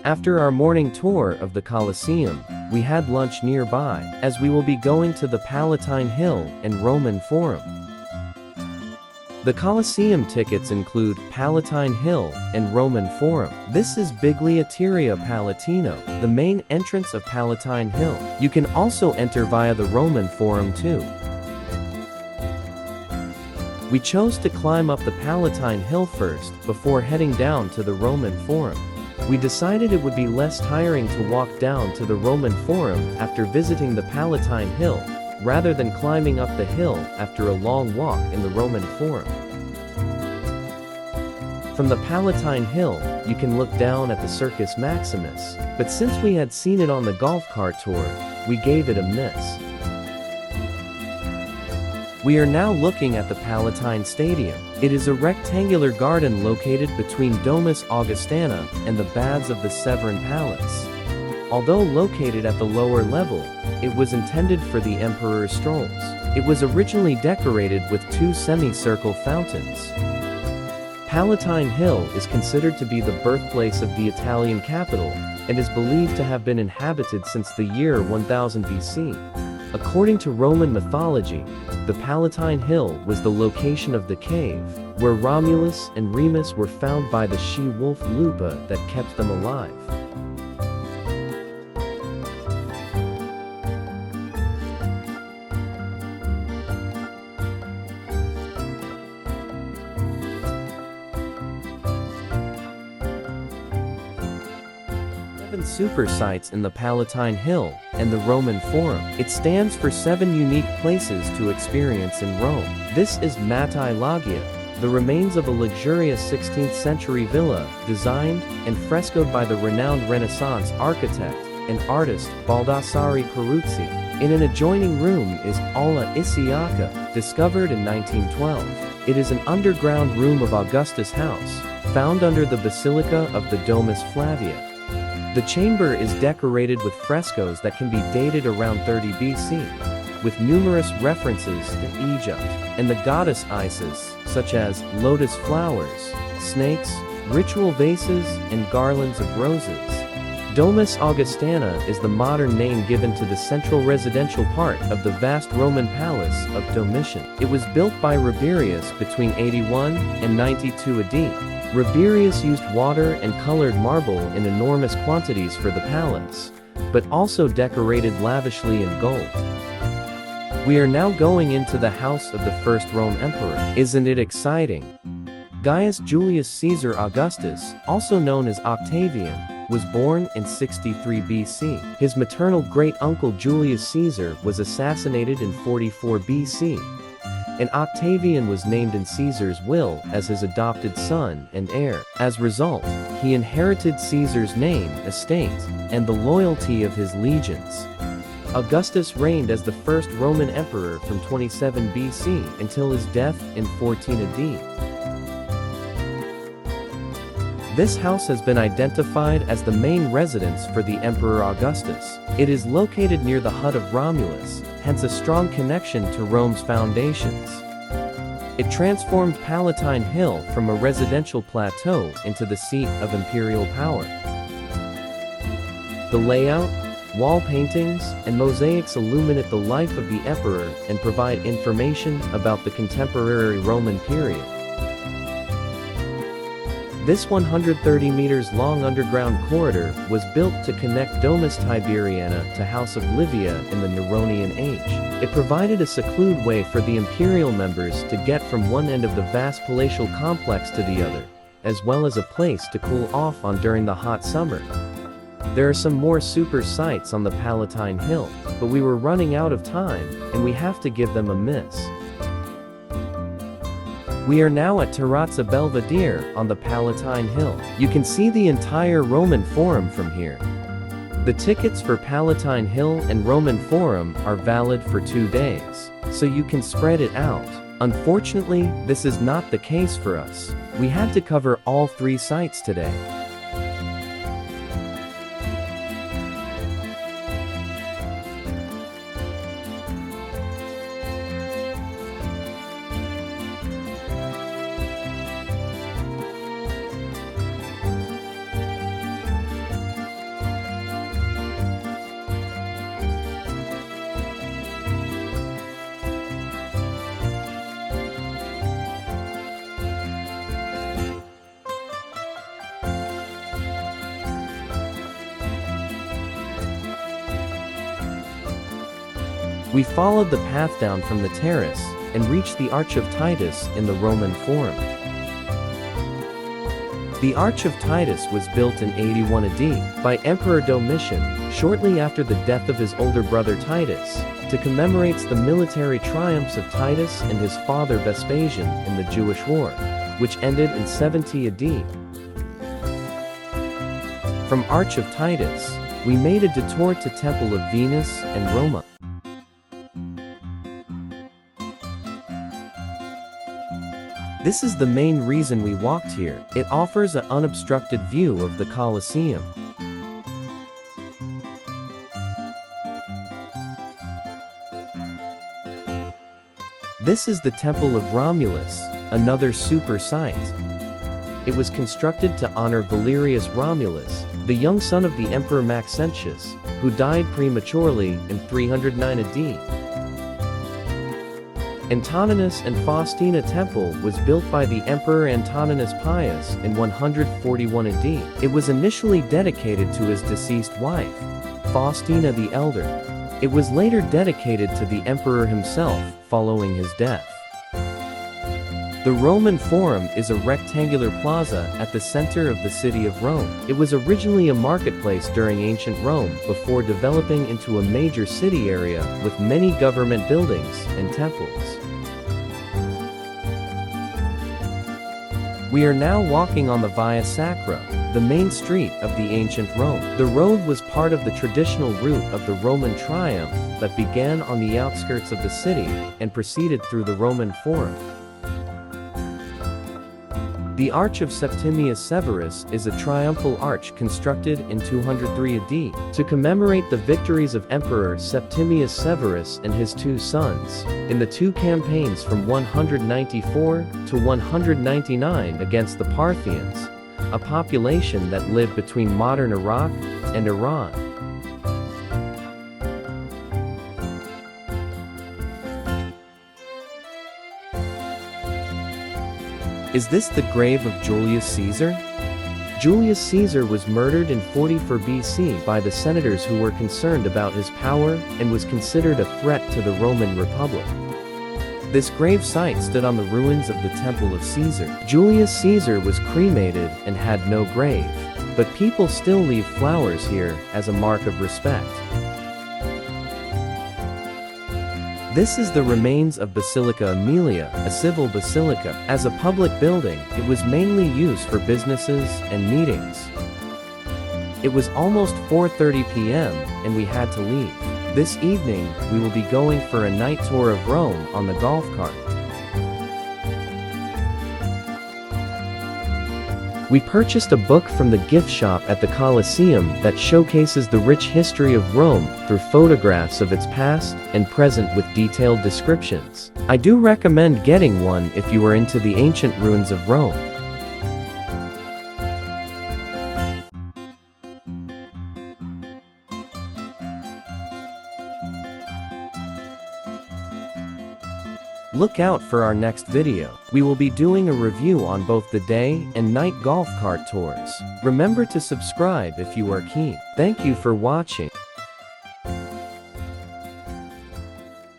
After our morning tour of the Colosseum, we had lunch nearby, as we will be going to the Palatine Hill and Roman Forum. The Colosseum tickets include Palatine Hill and Roman Forum. This is Biglietteria Palatino, the main entrance of Palatine Hill. You can also enter via the Roman Forum too. We chose to climb up the Palatine Hill first, before heading down to the Roman Forum. We decided it would be less tiring to walk down to the Roman Forum after visiting the Palatine Hill, rather than climbing up the hill after a long walk in the Roman Forum. From the Palatine Hill, you can look down at the Circus Maximus, but since we had seen it on the golf cart tour, we gave it a miss. We are now looking at the Palatine Stadium. It is a rectangular garden located between Domus Augustana and the baths of the Severan Palace. Although located at the lower level, it was intended for the emperor's strolls. It was originally decorated with two semicircle fountains. Palatine Hill is considered to be the birthplace of the Italian capital, and is believed to have been inhabited since the year 1000 BC. According to Roman mythology, the Palatine Hill was the location of the cave, where Romulus and Remus were found by the she-wolf Lupa that kept them alive. Super sites in the Palatine Hill and the Roman Forum. It stands for 7 unique places to experience in Rome. This is Matai Loggia, the remains of a luxurious 16th century villa, designed and frescoed by the renowned Renaissance architect and artist Baldassare Peruzzi. In an adjoining room is Alla Isiaca, discovered in 1912. It is an underground room of Augustus' house, found under the Basilica of the Domus Flavia. The chamber is decorated with frescoes that can be dated around 30 BC, with numerous references to Egypt and the goddess Isis, such as lotus flowers, snakes, ritual vases, and garlands of roses. Domus Augustana is the modern name given to the central residential part of the vast Roman palace of Domitian. It was built by Rabirius between 81 and 92 AD. Rabirius used water and colored marble in enormous quantities for the palace, but also decorated lavishly in gold. We are now going into the house of the first Rome emperor. Isn't it exciting? Gaius Julius Caesar Augustus, also known as Octavian, was born in 63 BC. His maternal great-uncle Julius Caesar was assassinated in 44 BC. And Octavian was named in Caesar's will as his adopted son and heir. As a result, he inherited Caesar's name, estate, and the loyalty of his legions. Augustus reigned as the first Roman emperor from 27 BC until his death in 14 AD. This house has been identified as the main residence for the Emperor Augustus. It is located near the hut of Romulus, hence a strong connection to Rome's foundations. It transformed Palatine Hill from a residential plateau into the seat of imperial power. The layout, wall paintings, and mosaics illuminate the life of the emperor and provide information about the contemporary Roman period. This 130 meters long underground corridor was built to connect Domus Tiberiana to House of Livia in the Neronian age. It provided a secluded way for the imperial members to get from one end of the vast palatial complex to the other, as well as a place to cool off on during the hot summer. There are some more super sites on the Palatine Hill, but we were running out of time, and we have to give them a miss. We are now at Terrazza Belvedere on the Palatine Hill. You can see the entire Roman Forum from here. The tickets for Palatine Hill and Roman Forum are valid for 2 days, so you can spread it out. Unfortunately, this is not the case for us. We had to cover all 3 sites today. We followed the path down from the terrace and reached the Arch of Titus in the Roman Forum. The Arch of Titus was built in 81 AD by Emperor Domitian shortly after the death of his older brother Titus, to commemorate the military triumphs of Titus and his father Vespasian in the Jewish War, which ended in 70 AD. From Arch of Titus, we made a detour to Temple of Venus and Roma. This is the main reason we walked here. It offers an unobstructed view of the Colosseum. This is the Temple of Romulus, another super site. It was constructed to honor Valerius Romulus, the young son of the Emperor Maxentius, who died prematurely in 309 AD. Antoninus and Faustina Temple was built by the Emperor Antoninus Pius in 141 AD. It was initially dedicated to his deceased wife, Faustina the Elder. It was later dedicated to the emperor himself following his death. The Roman Forum is a rectangular plaza at the center of the city of Rome. It was originally a marketplace during ancient Rome before developing into a major city area with many government buildings and temples. We are now walking on the Via Sacra, the main street of the ancient Rome. The road was part of the traditional route of the Roman triumph that began on the outskirts of the city and proceeded through the Roman Forum. The Arch of Septimius Severus is a triumphal arch constructed in 203 AD to commemorate the victories of Emperor Septimius Severus and his two sons in the two campaigns from 194 to 199 against the Parthians, a population that lived between modern Iraq and Iran. Is this the grave of Julius Caesar? Julius Caesar was murdered in 44 BC by the senators who were concerned about his power and was considered a threat to the Roman Republic. This grave site stood on the ruins of the Temple of Caesar. Julius Caesar was cremated and had no grave, but people still leave flowers here as a mark of respect. This is the remains of Basilica Aemilia, a civil basilica. As a public building, it was mainly used for businesses and meetings. It was almost 4:30 p.m. and we had to leave. This evening, we will be going for a night tour of Rome on the golf cart. We purchased a book from the gift shop at the Colosseum that showcases the rich history of Rome through photographs of its past and present with detailed descriptions. I do recommend getting one if you are into the ancient ruins of Rome. Look out for our next video. We will be doing a review on both the day and night golf cart tours. Remember to subscribe if you are keen. Thank you for watching.